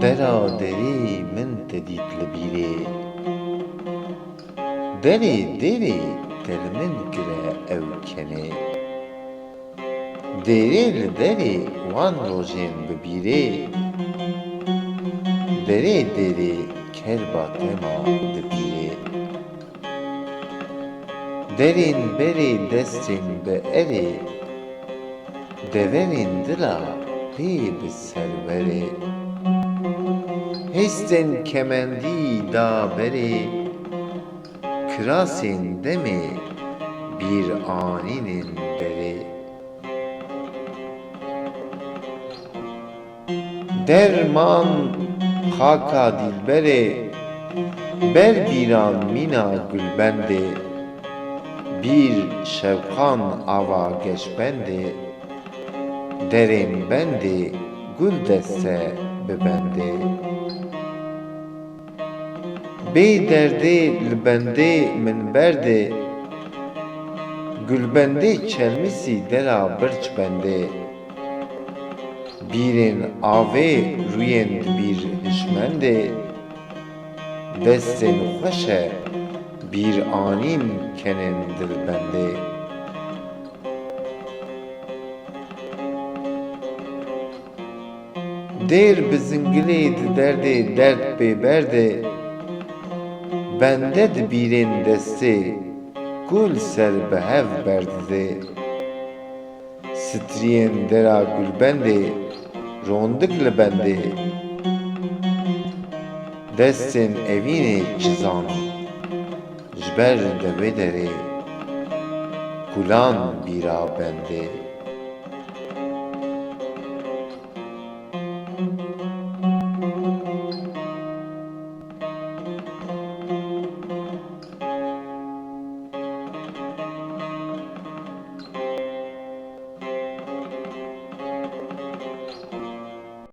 Dera derî min tedît li bîrê, derê derê del min kire ew kenê. Dêrê li derê wan rojên bibîrê, derê derê ker batema dibîrê. Derên berê destên bi erê, deverên dila pê bi serverê. Hestên kemendî da berê, kirasên demê bir anînên derê. Derman xaka dîlberê, ber bîran mîna gulbendê. Bir şewqan ava geşbendê, derên bendê gul deste bi bendê. Bê derdê li bendê min berdê, gulbendê çelmisî dera birç bendê. Bîrên avê rûyên dibîr hişmendê, destên xweş e bir anîn kenên dilbendê. Dêr bi zingilê di derdê derd pê berdê, bende di bîrên destê gul ser bi hev berdidê. Striyên dera gulbendê rondik li bendê, destên evînê çizan ji ber devê derê, gulan bîra bendê.